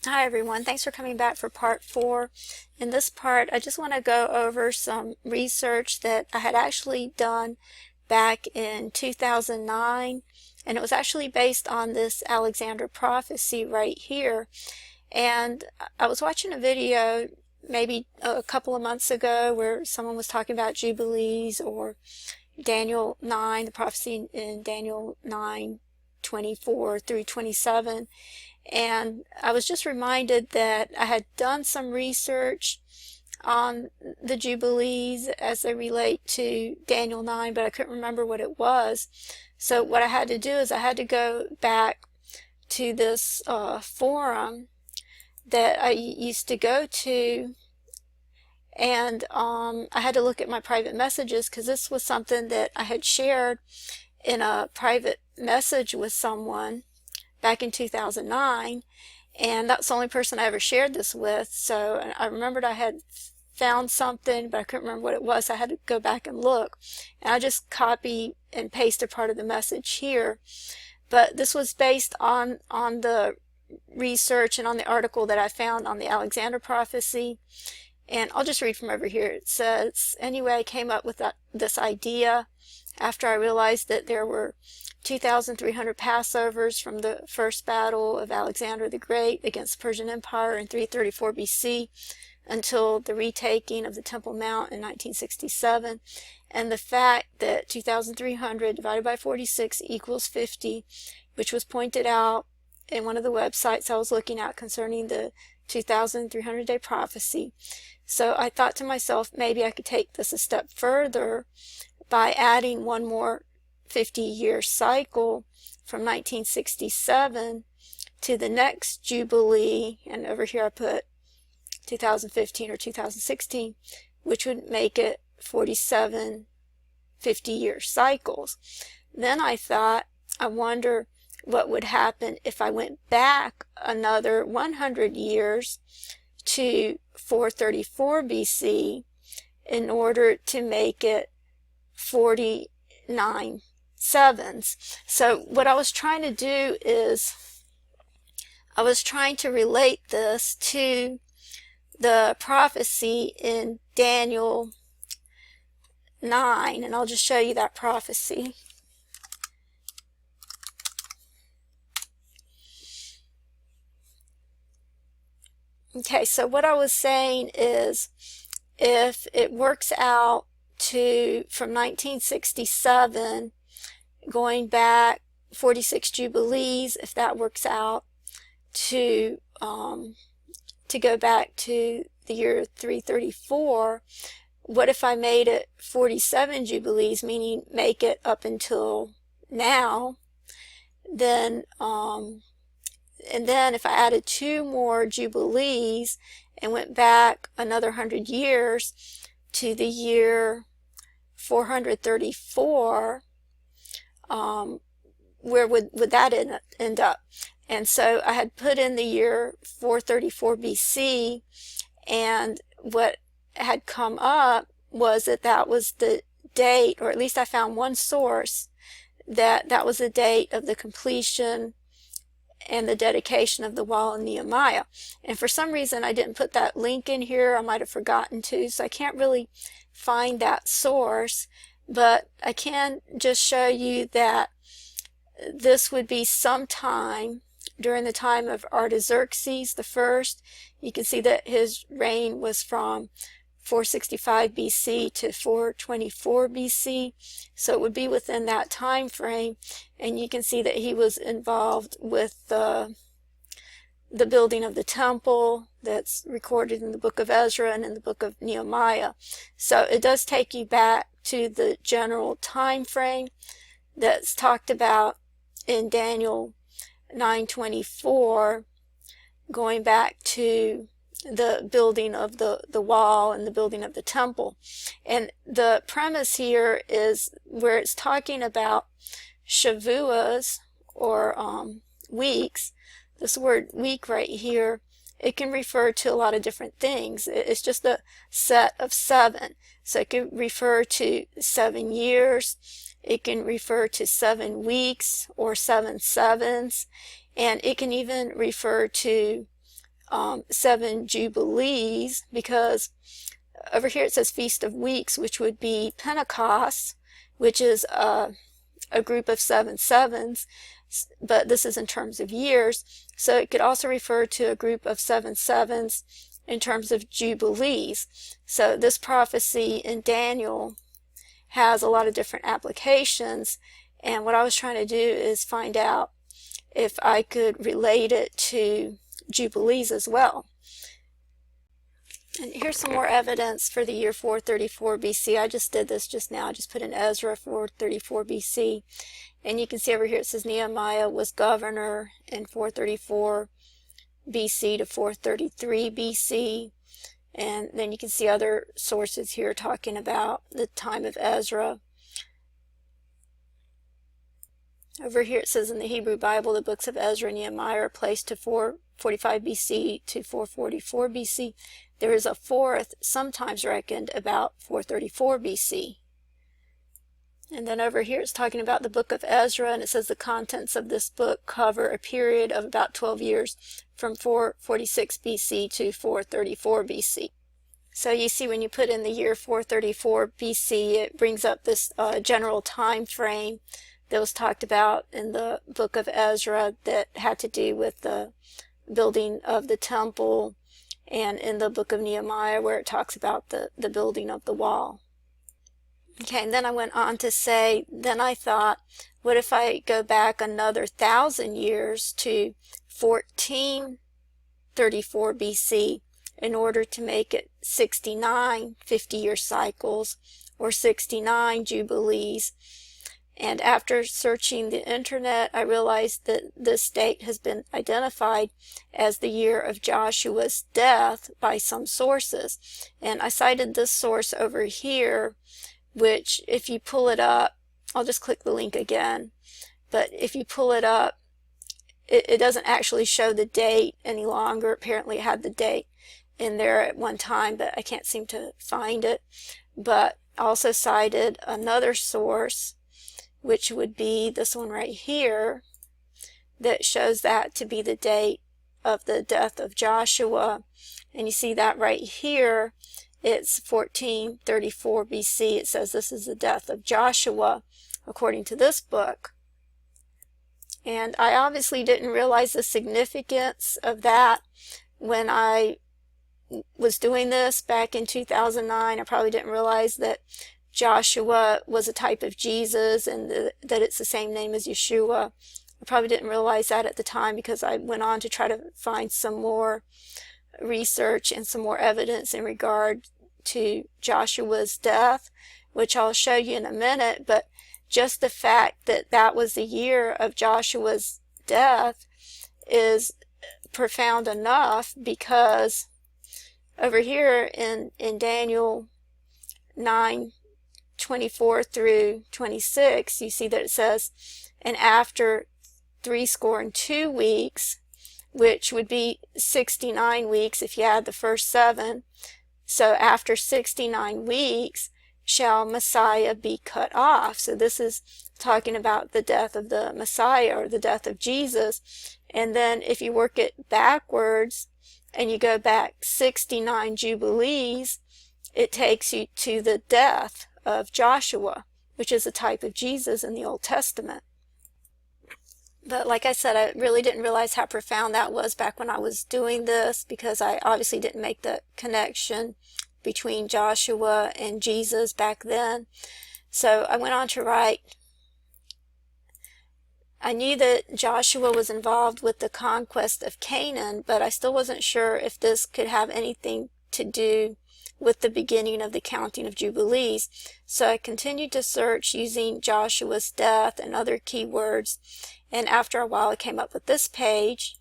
Hi everyone, thanks for coming back for part 4. In this part, I just want to go over some research that I had actually done back in 2009, and it was actually based on this Alexander prophecy right here. And I was watching a video maybe a couple of months ago where someone was talking about Jubilees or Daniel 9, the prophecy in Daniel 9:24 through 27. And I was just reminded that I had done some research on the Jubilees as they relate to Daniel 9, but I couldn't remember what it was. So what I had to do is I had to go back to this forum that I used to go to, and I had to look at my private messages because this was something that I had shared in a private message with someone back in 2009, and that's the only person I ever shared this with. So I remembered I had found something, but I couldn't remember what it was. So I had to go back and look, and I just copy and pasted part of the message here. But this was based on the research and on the article that I found on the Alexander prophecy. And I'll just read from over here. It says, anyway, I came up with this idea after I realized that there were 2,300 Passovers from the first battle of Alexander the Great against the Persian Empire in 334 BC until the retaking of the Temple Mount in 1967, and the fact that 2,300 divided by 46 equals 50, which was pointed out in one of the websites I was looking at concerning the 2,300-day prophecy. So I thought to myself, maybe I could take this a step further by adding one more 50-year cycle from 1967 to the next Jubilee, and over here I put 2015 or 2016, which would make it 47 50-year cycles. Then I thought, I wonder what would happen if I went back another 100 years to 434 BC in order to make it 49 sevens. So what I was trying to do is I was trying to relate this to the prophecy in Daniel 9, and I'll just show you that prophecy. Okay, so what I was saying is if it works out to from 1967 going back 46 Jubilees, if that works out to go back to the year 334, what if I made it 47 Jubilees, meaning make it up until now? Then and then if I added 2 more Jubilees and went back another 100 years to the year 434, where would that end up? And so I had put in the year 434 BC, and what had come up was that was the date, or at least I found one source that was the date of the completion and the dedication of the wall in Nehemiah. And for some reason I didn't put that link in here. I might have forgotten to, so I can't really find that source, but I can just show you that this would be sometime during the time of Artaxerxes the First. You can see that his reign was from 465 BC to 424 BC, so it would be within that time frame. And you can see that he was involved with the building of the temple that's recorded in the book of Ezra and in the book of Nehemiah. So it does take you back to the general time frame that's talked about in Daniel 9:24, going back to the building of the wall and the building of the temple. And the premise here is where it's talking about Shavuos, or weeks. This word week right here, it can refer to a lot of different things. It's just a set of 7. So it could refer to 7 years. It can refer to 7 weeks or 7 sevens. And it can even refer to 7 Jubilees, because over here it says Feast of Weeks, which would be Pentecost, which is a group of 7 sevens, but this is in terms of years. So it could also refer to a group of 7 sevens in terms of Jubilees. So this prophecy in Daniel has a lot of different applications, and what I was trying to do is find out if I could relate it to Jubilees as well. And here's some more evidence for the year 434 BC. I just did this just now. I just put in Ezra 434 BC. And you can see over here it says Nehemiah was governor in 434 BC to 433 BC. And then you can see other sources here talking about the time of Ezra. Over here it says in the Hebrew Bible the books of Ezra and Nehemiah are placed to 445 BC to 444 BC. There is a fourth, sometimes reckoned, about 434 BC. And then over here it's talking about the book of Ezra, and it says the contents of this book cover a period of about 12 years from 446 BC to 434 BC. So you see when you put in the year 434 BC, it brings up this general time frame that was talked about in the book of Ezra that had to do with the building of the temple, and in the book of Nehemiah where it talks about the building of the wall. Okay, and then I went on to say, then I thought, what if I go back another 1,000 years to 1434 BC in order to make it 69 50-year cycles or 69 Jubilees? And after searching the internet, I realized that this date has been identified as the year of Joshua's death by some sources. And I cited this source over here, which if you pull it up, I'll just click the link again, but if you pull it up, it doesn't actually show the date any longer. Apparently it had the date in there at one time, but I can't seem to find it. But I also cited another source, which would be this one right here, that shows that to be the date of the death of Joshua. And you see that right here, it's 1434 BC. It says this is the death of Joshua, according to this book. And I obviously didn't realize the significance of that when I was doing this back in 2009. I probably didn't realize that Joshua was a type of Jesus and that it's the same name as Yeshua. I probably didn't realize that at the time because I went on to try to find some more research and some more evidence in regard to Joshua's death, which I'll show you in a minute. But just the fact that that was the year of Joshua's death is profound enough, because over here in Daniel 9:24 through 26, you see that it says, and after 62 weeks, which would be 69 weeks if you add the first 7. So after 69 weeks shall Messiah be cut off. So this is talking about the death of the Messiah, or the death of Jesus. And then if you work it backwards and you go back 69 Jubilees, it takes you to the death of Joshua, which is a type of Jesus in the Old Testament. But like I said, I really didn't realize how profound that was back when I was doing this, because I obviously didn't make the connection between Joshua and Jesus back then. So I went on to write, I knew that Joshua was involved with the conquest of Canaan, but I still wasn't sure if this could have anything to do with the beginning of the counting of Jubilees. So I continued to search using Joshua's death and other keywords, and after a while I came up with this page.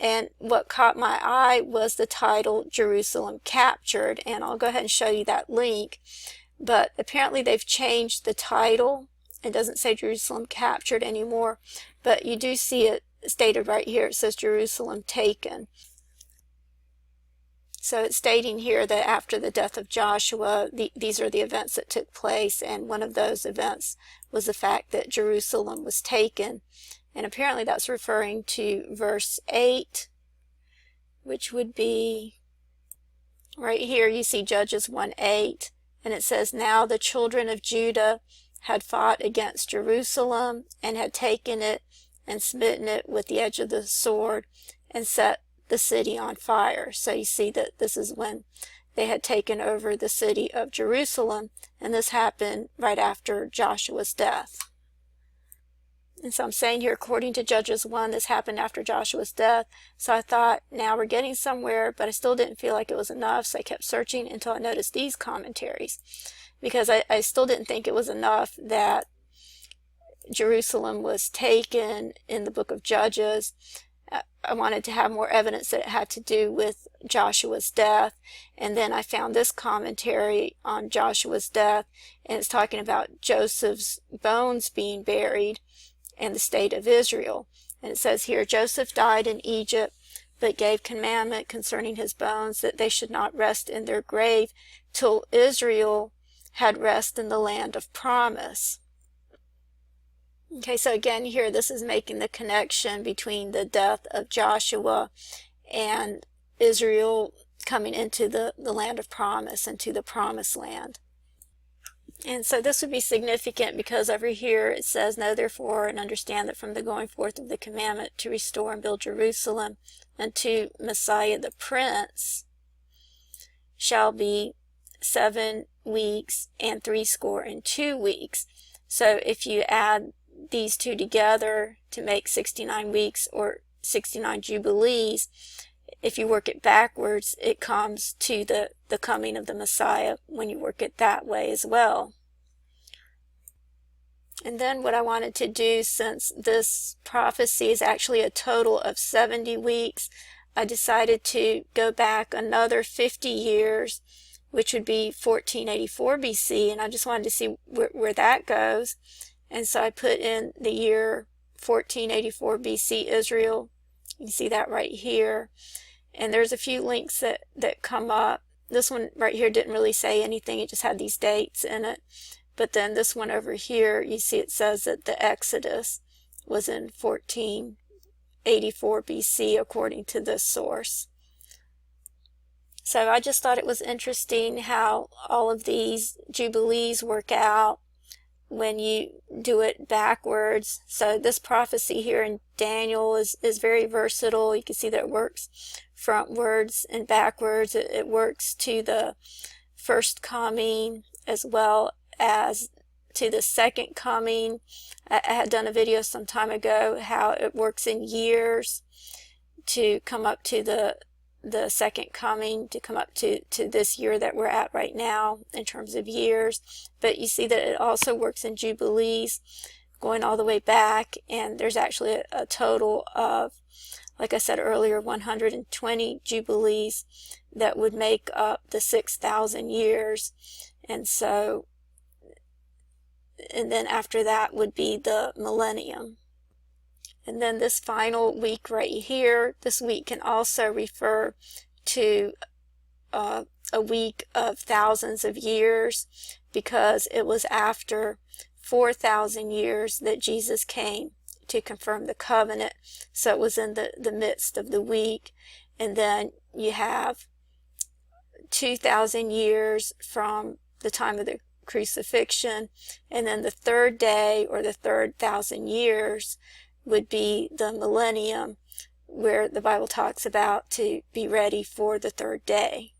And what caught my eye was the title, Jerusalem Captured, and I'll go ahead and show you that link. But apparently they've changed the title. It doesn't say Jerusalem Captured anymore, but you do see it stated right here. It says Jerusalem Taken. So it's stating here that after the death of Joshua, these are the events that took place, and one of those events was the fact that Jerusalem was taken. And apparently that's referring to verse 8 which would be right here. You see Judges 1:8, and it says, "Now the children of Judah had fought against Jerusalem and had taken it and smitten it with the edge of the sword and set the city on fire." So you see that this is when they had taken over the city of Jerusalem, and this happened right after Joshua's death. And so I'm saying here, according to Judges 1, this happened after Joshua's death. So I thought, now we're getting somewhere, but I still didn't feel like it was enough, so I kept searching until I noticed these commentaries, because I still didn't think it was enough that Jerusalem was taken in the book of Judges. I wanted to have more evidence that it had to do with Joshua's death. And then I found this commentary on Joshua's death, and it's talking about Joseph's bones being buried and the state of Israel. And it says here, "Joseph died in Egypt, but gave commandment concerning his bones that they should not rest in their grave till Israel had rest in the land of promise." Okay, so again here, this is making the connection between the death of Joshua and Israel coming into the land of promise, into the promised land. And so this would be significant because over here it says, "Know therefore and understand that from the going forth of the commandment to restore and build Jerusalem unto Messiah the Prince shall be 7 weeks and 62 weeks." So if you add these two together to make 69 weeks or 69 jubilees, if you work it backwards, it comes to the coming of the Messiah when you work it that way as well. And then what I wanted to do, since this prophecy is actually a total of 70 weeks, I decided to go back another 50 years, which would be 1484 BC, and I just wanted to see where that goes. And so I put in the year 1484 BC Israel. You can see that right here. And there's a few links that come up. This one right here didn't really say anything. It just had these dates in it. But then this one over here, you see it says that the Exodus was in 1484 BC according to this source. So I just thought it was interesting how all of these jubilees work out when you do it backwards. So this prophecy here in Daniel is very versatile. You can see that it works frontwards and backwards. It works to the first coming as well as to the second coming. I had done a video some time ago how it works in years to come up to the second coming, to come up to this year that we're at right now in terms of years. But you see that it also works in jubilees going all the way back, and there's actually a total of, like I said earlier, 120 jubilees that would make up the 6,000 years. And so, and then after that would be the millennium. And then this final week right here, this week can also refer to a week of thousands of years, because it was after 4,000 years that Jesus came to confirm the covenant. So it was in the midst of the week. And then you have 2,000 years from the time of the crucifixion, and then the third day, or the third 1,000 years, would be the millennium, where the Bible talks about to be ready for the third day.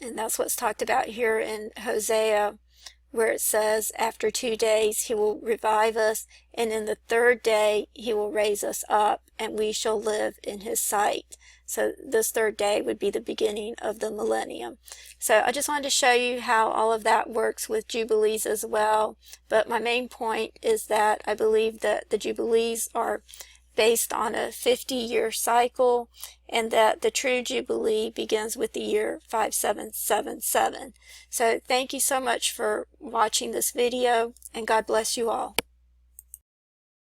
And that's what's talked about here in Hosea, where it says, "After 2 days he will revive us, and in the third day he will raise us up, and we shall live in his sight." So this third day would be the beginning of the millennium. So I just wanted to show you how all of that works with jubilees as well. But my main point is that I believe that the jubilees are based on a 50-year cycle, and that the true jubilee begins with the year 5777. So thank you so much for watching this video, and God bless you all.